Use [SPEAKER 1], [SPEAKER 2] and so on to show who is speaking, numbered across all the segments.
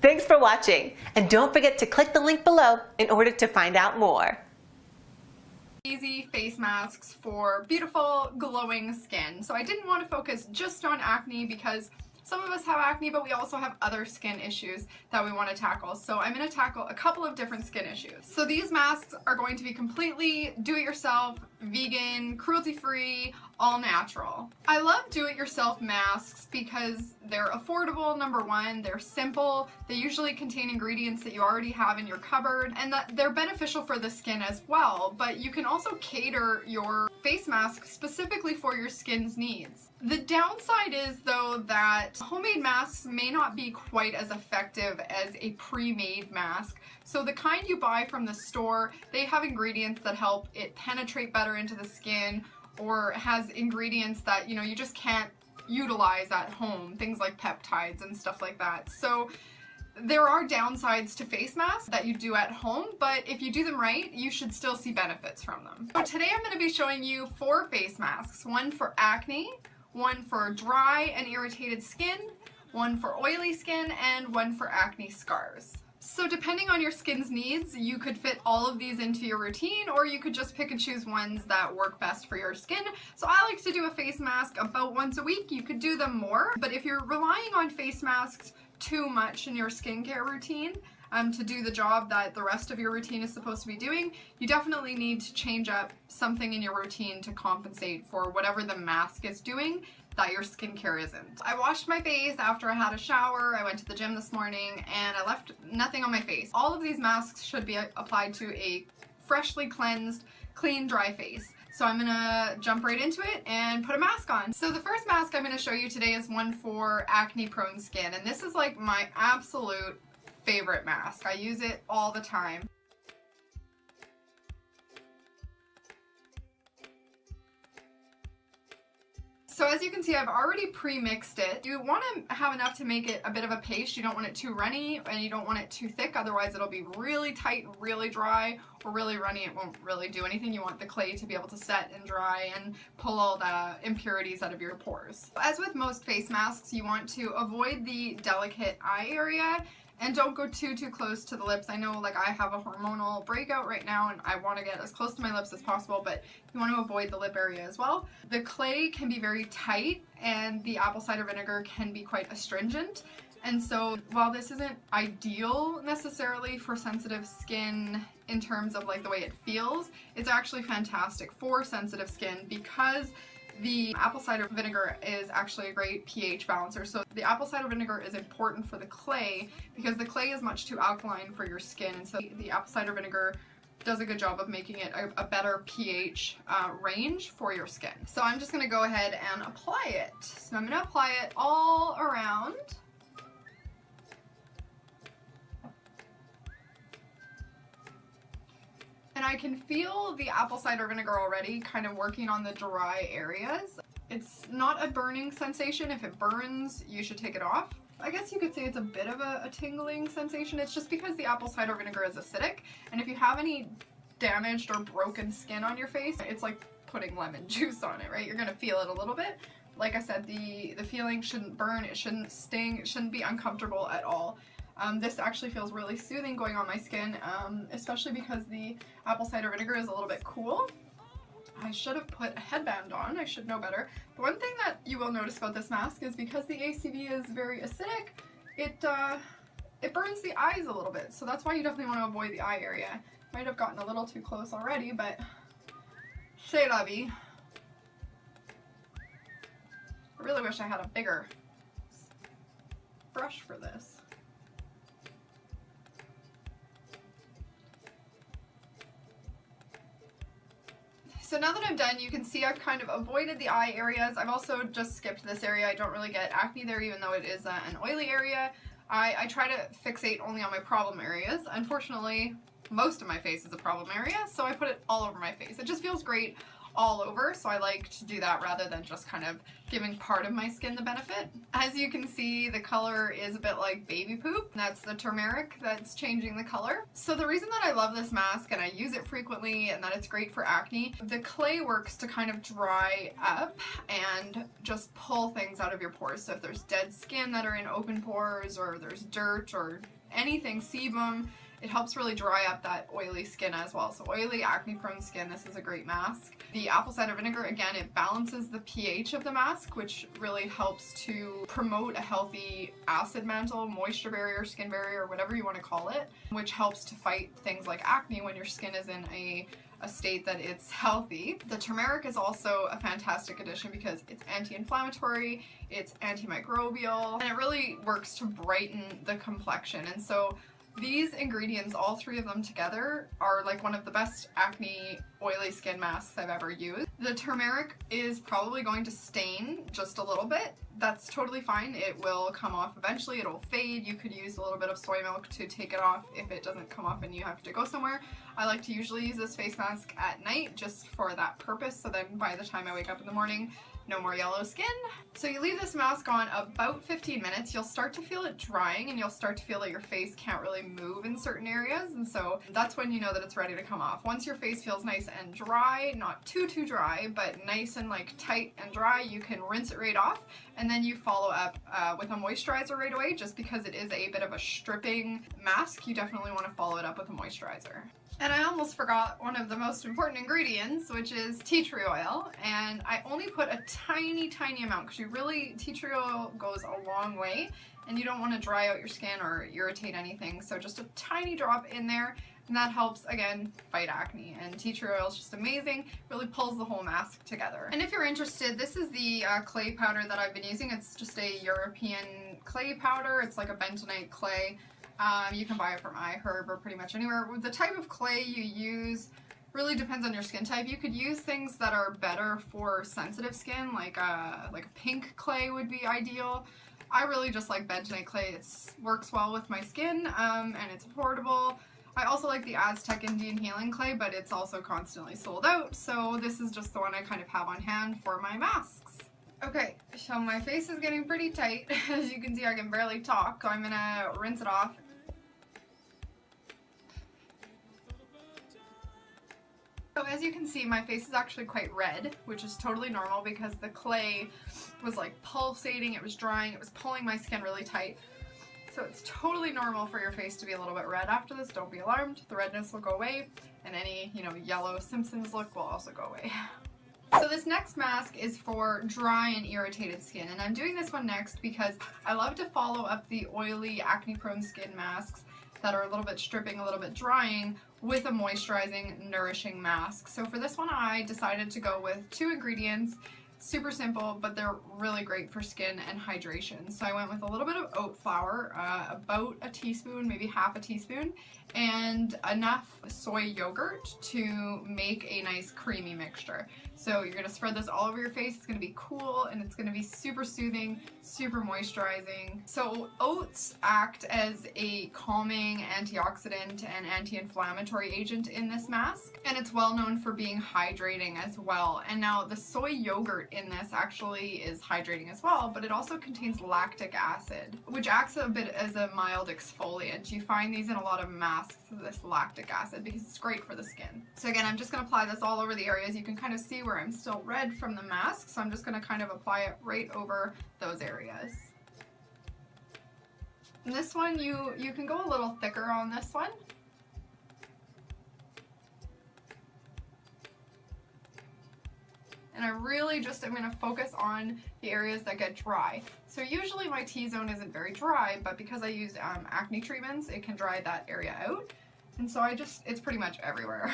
[SPEAKER 1] Thanks for watching, and don't forget to click the link below in order to find out more.
[SPEAKER 2] Easy face masks for beautiful, glowing skin. So I didn't want to focus just on acne because some of us have acne, but we also have other skin issues that we want to tackle. So I'm going to tackle a couple of different skin issues. So these masks are going to be completely do-it-yourself, vegan, cruelty-free, all natural. I love do-it-yourself masks because they're affordable, number one, they're simple, they usually contain ingredients that you already have in your cupboard, and that they're beneficial for the skin as well, but you can also cater your face mask specifically for your skin's needs. The downside is, though, that homemade masks may not be quite as effective as a pre-made mask. So the kind you buy from the store, they have ingredients that help it penetrate better into the skin, or has ingredients that, you know, you just can't utilize at home, things like peptides and stuff like that. So there are downsides to face masks that you do at home, but if you do them right, you should still see benefits from them. So today I'm going to be showing you 4 face masks, one for acne, one for dry and irritated skin, one for oily skin, and one for acne scars. So depending on your skin's needs, you could fit all of these into your routine, or you could just pick and choose ones that work best for your skin. So I like to do a face mask about once a week. You could do them more, but if you're relying on face masks too much in your skincare routine to do the job that the rest of your routine is supposed to be doing, you definitely need to change up something in your routine to compensate for whatever the mask is doing that your skincare isn't. I washed my face after I had a shower, I went to the gym this morning, and I left nothing on my face. All of these masks should be applied to a freshly cleansed, clean, dry face. So I'm gonna jump right into it and put a mask on. So the first mask I'm gonna show you today is one for acne prone skin, and this is like my absolute favorite mask. I use it all the time. So as you can see, I've already pre-mixed it. You want to have enough to make it a bit of a paste. You don't want it too runny and you don't want it too thick, otherwise it'll be really tight, really dry, or really runny. It won't really do anything. You want the clay to be able to set and dry and pull all the impurities out of your pores. As with most face masks, you want to avoid the delicate eye area. And don't go too close to the lips. I know, like, I have a hormonal breakout right now and I want to get as close to my lips as possible, but you want to avoid the lip area as well. The clay can be very tight and the apple cider vinegar can be quite astringent. And so while this isn't ideal necessarily for sensitive skin in terms of like the way it feels, it's actually fantastic for sensitive skin because the apple cider vinegar is actually a great pH balancer. So the apple cider vinegar is important for the clay because the clay is much too alkaline for your skin, and so the apple cider vinegar does a good job of making it a better pH range for your skin. So I'm just going to go ahead and apply it. So I'm going to apply it all around. And I can feel the apple cider vinegar already kind of working on the dry areas. It's not a burning sensation. If it burns, you should take it off. I guess you could say it's a bit of a tingling sensation. It's just because the apple cider vinegar is acidic, and if you have any damaged or broken skin on your face, it's like putting lemon juice on it, right? You're gonna feel it a little bit. Like I said, the feeling shouldn't burn, it shouldn't sting, it shouldn't be uncomfortable at all. This actually feels really soothing going on my skin, especially because the apple cider vinegar is a little bit cool. I should have put a headband on, I should know better. The one thing that you will notice about this mask is because the ACV is very acidic, it burns the eyes a little bit, so that's why you definitely want to avoid the eye area. Might have gotten a little too close already, but c'est la vie. I really wish I had a bigger brush for this. So now that I'm done, you can see I've kind of avoided the eye areas. I've also just skipped this area. I don't really get acne there, even though it is an oily area. I try to fixate only on my problem areas. Unfortunately, most of my face is a problem area, so I put it all over my face. It just feels great all over, so I like to do that rather than just kind of giving part of my skin the benefit. As you can see, the color is a bit like baby poop. That's the turmeric that's changing the color. So the reason that I love this mask and I use it frequently and that it's great for acne, the clay works to kind of dry up and just pull things out of your pores. So if there's dead skin that are in open pores, or there's dirt or anything, sebum, it helps really dry up that oily skin as well. So oily, acne-prone skin, this is a great mask. The apple cider vinegar, again, it balances the pH of the mask, which really helps to promote a healthy acid mantle, moisture barrier, skin barrier, whatever you want to call it, which helps to fight things like acne when your skin is in a state that it's healthy. The turmeric is also a fantastic addition because it's anti-inflammatory, it's antimicrobial, and it really works to brighten the complexion. And so these ingredients, all three of them together, are like one of the best acne oily skin masks I've ever used. The turmeric is probably going to stain just a little bit. That's totally fine. It will come off eventually. It'll fade. You could use a little bit of soy milk to take it off if it doesn't come off and you have to go somewhere. I like to usually use this face mask at night just for that purpose, so then by the time I wake up in the morning, no more yellow skin. So you leave this mask on about 15 minutes. You'll start to feel it drying and you'll start to feel that your face can't really move in certain areas, and so that's when you know that it's ready to come off. Once your face feels nice and dry, not too dry, but nice and like tight and dry, you can rinse it right off, and then you follow up with a moisturizer right away. Just because it is a bit of a stripping mask, you definitely want to follow it up with a moisturizer. And I almost forgot one of the most important ingredients, which is tea tree oil, and I only put a tiny amount because tea tree oil goes a long way and you don't want to dry out your skin or irritate anything, so just a tiny drop in there, and that helps, again, fight acne. And tea tree oil is just amazing, really pulls the whole mask together. And if you're interested, this is the clay powder that I've been using. It's just a European clay powder. It's like a bentonite clay. You can buy it from iHerb or pretty much anywhere. The type of clay you use really depends on your skin type. You could use things that are better for sensitive skin, like a pink clay would be ideal. I really just like bentonite clay. It works well with my skin, and it's affordable. I also like the Aztec Indian Healing Clay, but it's also constantly sold out, so this is just the one I kind of have on hand for my masks. Okay, so my face is getting pretty tight. As you can see, I can barely talk, so I'm gonna rinse it off. So as you can see, my face is actually quite red, which is totally normal because the clay was like pulsating, it was drying, it was pulling my skin really tight. So it's totally normal for your face to be a little bit red after this. Don't be alarmed. The redness will go away, and any, yellow Simpsons look will also go away. So this next mask is for dry and irritated skin, and I'm doing this one next because I love to follow up the oily, acne-prone skin masks that are a little bit stripping, a little bit drying, with a moisturizing, nourishing mask. So for this one, I decided to go with 2 ingredients. Super simple, but they're really great for skin and hydration. So I went with a little bit of oat flour, about a teaspoon, maybe half a teaspoon, and enough soy yogurt to make a nice creamy mixture. So you're going to spread this all over your face. It's going to be cool and it's going to be super soothing, super moisturizing. So oats act as a calming antioxidant and anti-inflammatory agent in this mask, and it's well known for being hydrating as well. And now the soy yogurt in this actually is hydrating as well, but it also contains lactic acid, which acts a bit as a mild exfoliant. You find these in a lot of masks, this lactic acid, because it's great for the skin. So again, I'm just going to apply this all over the areas. You can kind of see where I'm still red from the mask, so I'm just going to kind of apply it right over those areas. And this one, you can go a little thicker on this one. And I really just am going to focus on the areas that get dry. So usually my T-zone isn't very dry, but because I use acne treatments, it can dry that area out. And so it's pretty much everywhere.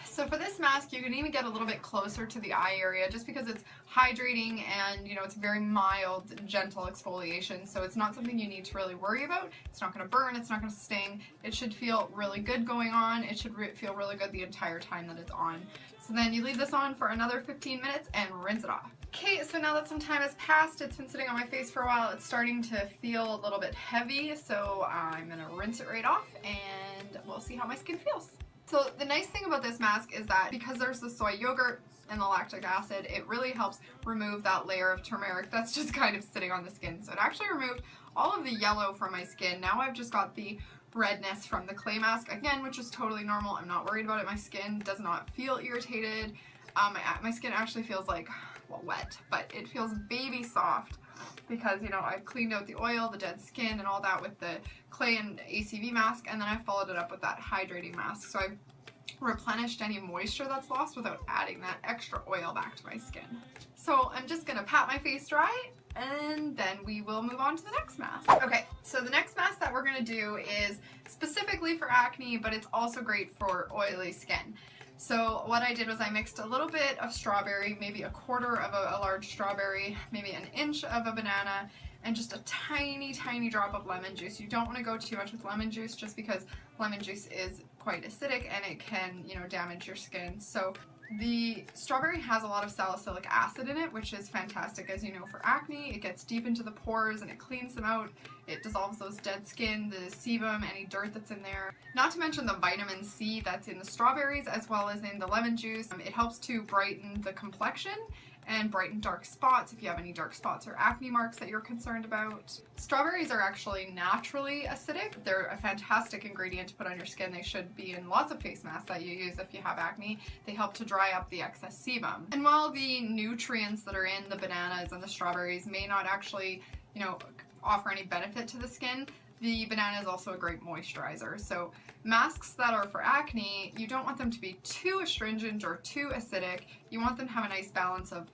[SPEAKER 2] So for this mask, you can even get a little bit closer to the eye area just because it's hydrating and, it's very mild, gentle exfoliation. So it's not something you need to really worry about. It's not going to burn. It's not going to sting. It should feel really good going on. It should feel really good the entire time that it's on. So then you leave this on for another 15 minutes and rinse it off. Okay, so now that some time has passed, it's been sitting on my face for a while, it's starting to feel a little bit heavy, so I'm gonna rinse it right off and we'll see how my skin feels. So the nice thing about this mask is that because there's the soy yogurt and the lactic acid, it really helps remove that layer of turmeric that's just kind of sitting on the skin. So it actually removed all of the yellow from my skin. Now I've just got the redness from the clay mask again, which is totally normal. I'm not worried about it. My skin does not feel irritated. My skin actually feels like, well, wet, but it feels baby soft because, you know, I've cleaned out the oil, the dead skin, and all that with the clay and ACV mask, and then I followed it up with that hydrating mask. So I've replenished any moisture that's lost without adding that extra oil back to my skin. So I'm just gonna pat my face dry and then we will move on to the next mask. Okay, so the next mask that we're gonna do is specifically for acne, but it's also great for oily skin. So what I did was I mixed a little bit of strawberry, maybe a quarter of a large strawberry, maybe an inch of a banana, and just a tiny, tiny drop of lemon juice. You don't want to go too much with lemon juice just because lemon juice is quite acidic and it can, you know, damage your skin. So the strawberry has a lot of salicylic acid in it, which is fantastic, as you know, for acne. It gets deep into the pores and it cleans them out. It dissolves those dead skin, the sebum, any dirt that's in there. Not to mention the vitamin C that's in the strawberries as well as in the lemon juice. It helps to brighten the complexion and brighten dark spots if you have any dark spots or acne marks that you're concerned about. Strawberries are actually naturally acidic. They're a fantastic ingredient to put on your skin. They should be in lots of face masks that you use if you have acne. They help to dry up the excess sebum. And while the nutrients that are in the bananas and the strawberries may not actually, you know, offer any benefit to the skin, the banana is also a great moisturizer. So masks that are for acne, you don't want them to be too astringent or too acidic. You want them to have a nice balance of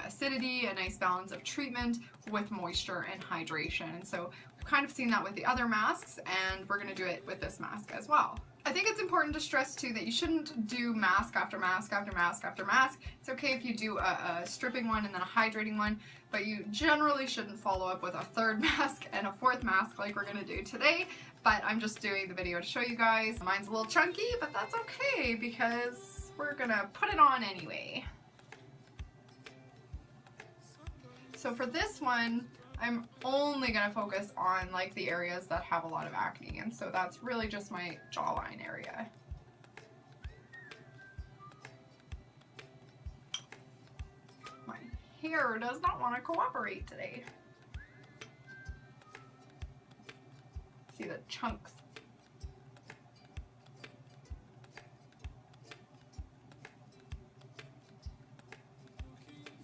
[SPEAKER 2] acidity, a nice balance of treatment with moisture and hydration. And so we've kind of seen that with the other masks, and we're going to do it with this mask as well. I think it's important to stress too that you shouldn't do mask after mask after mask after mask. It's okay if you do a stripping one and then a hydrating one, but you generally shouldn't follow up with a third mask and a fourth mask like we're going to do today. But I'm just doing the video to show you guys. Mine's a little chunky, but that's okay because we're going to put it on anyway. So for this one, I'm only going to focus on like the areas that have a lot of acne, and so that's really just my jawline area. My hair does not want to cooperate today. See the chunks.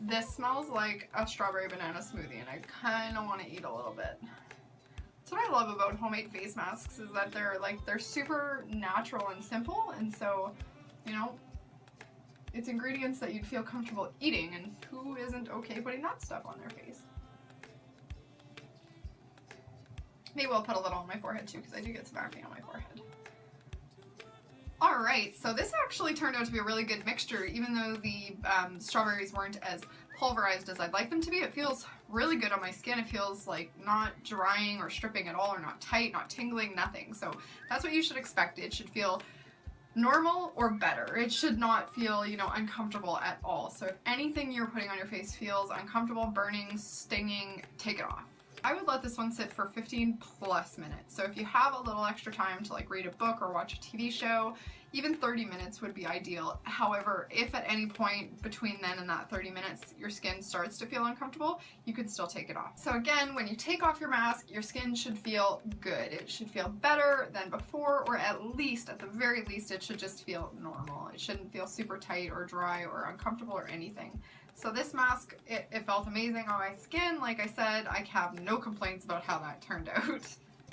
[SPEAKER 2] This smells like a strawberry banana smoothie and I kind of want to eat a little bit. That's what I love about homemade face masks, is that they're super natural and simple, and so, you know, it's ingredients that you'd feel comfortable eating, and who isn't okay putting that stuff on their face? Maybe I'll put a little on my forehead too, because I do get some acne on my forehead. Alright, so this actually turned out to be a really good mixture, even though the strawberries weren't as pulverized as I'd like them to be. It feels really good on my skin. It feels like not drying or stripping at all, or not tight, not tingling, nothing. So that's what you should expect. It should feel normal or better. It should not feel, you know, uncomfortable at all. So if anything you're putting on your face feels uncomfortable, burning, stinging, take it off. I would let this one sit for 15 plus minutes. So if you have a little extra time to like read a book or watch a TV show, even 30 minutes would be ideal. However, if at any point between then and that 30 minutes your skin starts to feel uncomfortable, you could still take it off. So again, when you take off your mask, your skin should feel good. It should feel better than before, or at the very least, it should just feel normal. It shouldn't feel super tight or dry or uncomfortable or anything. So this mask, it felt amazing on my skin. Like I said, I have no complaints about how that turned out.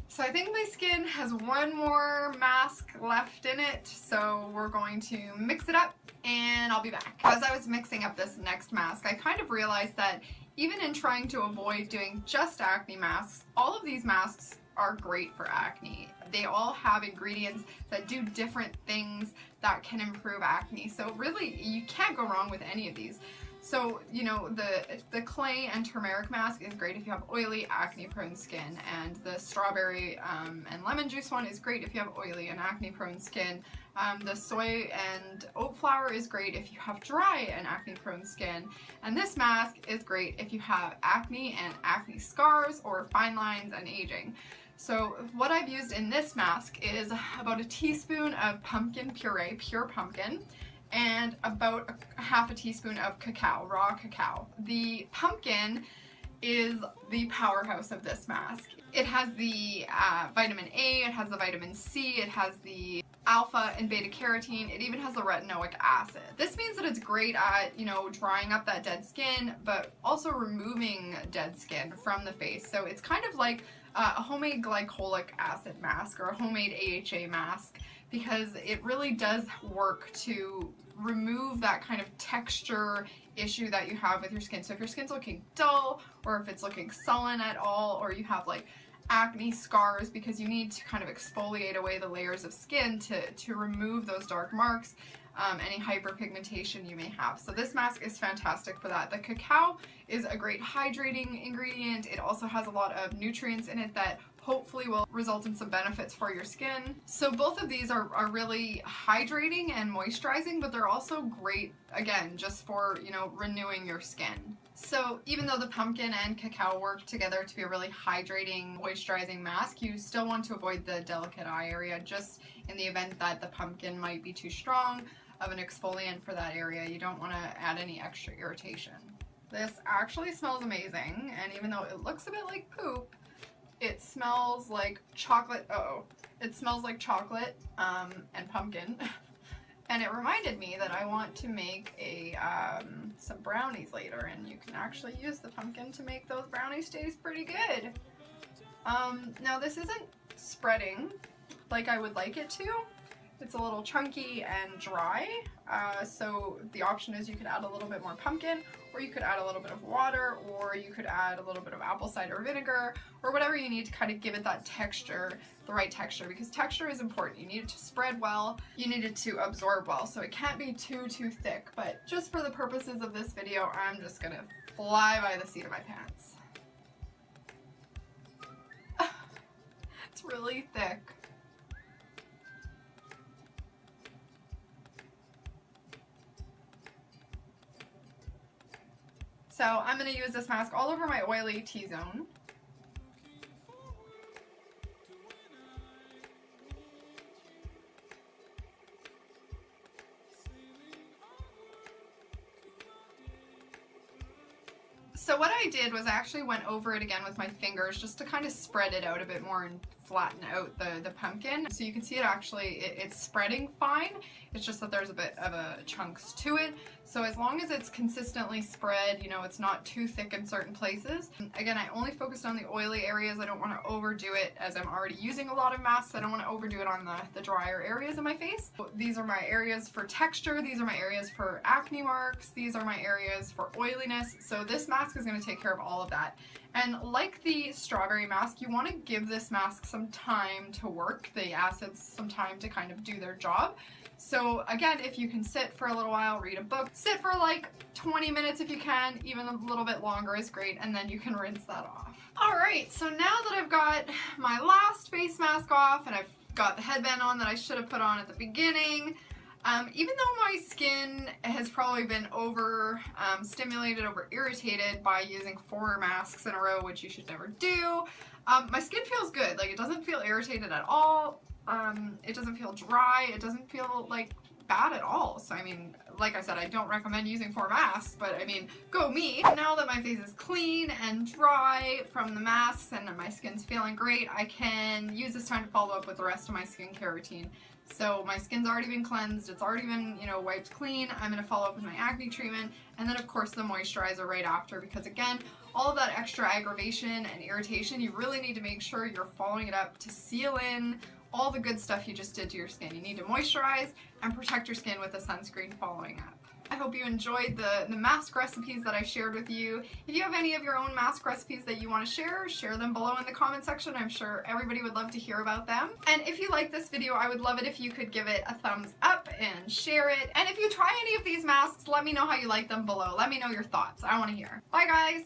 [SPEAKER 2] So I think my skin has one more mask left in it, so we're going to mix it up and I'll be back. As I was mixing up this next mask, I kind of realized that even in trying to avoid doing just acne masks, all of these masks are great for acne. They all have ingredients that do different things that can improve acne. So really, you can't go wrong with any of these. So, you know, the clay and turmeric mask is great if you have oily, acne-prone skin, and the strawberry and lemon juice one is great if you have oily and acne-prone skin. The soy and oat flour is great if you have dry and acne-prone skin, and this mask is great if you have acne and acne scars or fine lines and aging. So what I've used in this mask is about a teaspoon of pumpkin puree, pure pumpkin, and about a half a teaspoon of cacao, raw cacao. The pumpkin is the powerhouse of this mask. It has the vitamin A, it has the vitamin C, it has the alpha and beta carotene, it even has the retinoic acid. This means that it's great at, you know, drying up that dead skin, but also removing dead skin from the face. So it's kind of like a homemade glycolic acid mask or a homemade AHA mask, because it really does work to remove that kind of texture issue that you have with your skin. So if your skin's looking dull, or if it's looking sullen at all, or you have like acne scars because you need to kind of exfoliate away the layers of skin to remove those dark marks, any hyperpigmentation you may have. So this mask is fantastic for that. The cacao is a great hydrating ingredient. It also has a lot of nutrients in it that hopefully will result in some benefits for your skin. So both of these are really hydrating and moisturizing, but they're also great, again, just for, you know, renewing your skin. So even though the pumpkin and cacao work together to be a really hydrating, moisturizing mask, you still want to avoid the delicate eye area, just in the event that the pumpkin might be too strong of an exfoliant for that area. You don't want to add any extra irritation. This actually smells amazing, and even though it looks a bit like poop, it smells like chocolate. It smells like chocolate and pumpkin. And it reminded me that I want to make some brownies later, and you can actually use the pumpkin to make those brownies taste pretty good. Now this isn't spreading like I would like it to. It's a little chunky and dry, so the option is you could add a little bit more pumpkin, or you could add a little bit of water, or you could add a little bit of apple cider vinegar, or whatever you need to kind of give it that texture, the right texture, because texture is important. You need it to spread well, you need it to absorb well, so it can't be too thick. But just for the purposes of this video, I'm just gonna fly by the seat of my pants. It's really thick. So I'm going to use this mask all over my oily T-zone. So what I did was I actually went over it again with my fingers just to kind of spread it out a bit more and flatten out the pumpkin. So you can see it actually, it's spreading fine. It's just that there's a bit of a chunks to it. So as long as it's consistently spread, you know, it's not too thick in certain places. Again, I only focused on the oily areas. I don't want to overdo it, as I'm already using a lot of masks. I don't want to overdo it on the drier areas of my face. These are my areas for texture. These are my areas for acne marks. These are my areas for oiliness. So this mask is going to take care of all of that. And like the strawberry mask, you want to give this mask some time to work, the acids some time to kind of do their job. So again, if you can sit for a little while, read a book, sit for like 20 minutes if you can, even a little bit longer is great, and then you can rinse that off. Alright, so now that I've got my last face mask off and I've got the headband on that I should have put on at the beginning, even though my skin has probably been stimulated, over irritated by using 4 masks in a row, which you should never do, my skin feels good. Like, it doesn't feel irritated at all. It doesn't feel dry. It doesn't feel like bad at all. So I mean, like I said, I don't recommend using 4 masks, but I mean, go me. Now that my face is clean and dry from the masks and my skin's feeling great, I can use this time to follow up with the rest of my skincare routine. So my skin's already been cleansed, it's already been, you know, wiped clean. I'm going to follow up with my acne treatment, and then of course the moisturizer right after, because again, all of that extra aggravation and irritation, you really need to make sure you're following it up to seal in all the good stuff you just did to your skin. You need to moisturize and protect your skin with a sunscreen following up. I hope you enjoyed the mask recipes that I shared with you. If you have any of your own mask recipes that you want to share them below in the comment section. I'm sure everybody would love to hear about them. And if you like this video, I would love it if you could give it a thumbs up. and share it. And if you try any of these masks, let me know how you like them below. Let me know your thoughts. I want to hear. Bye guys!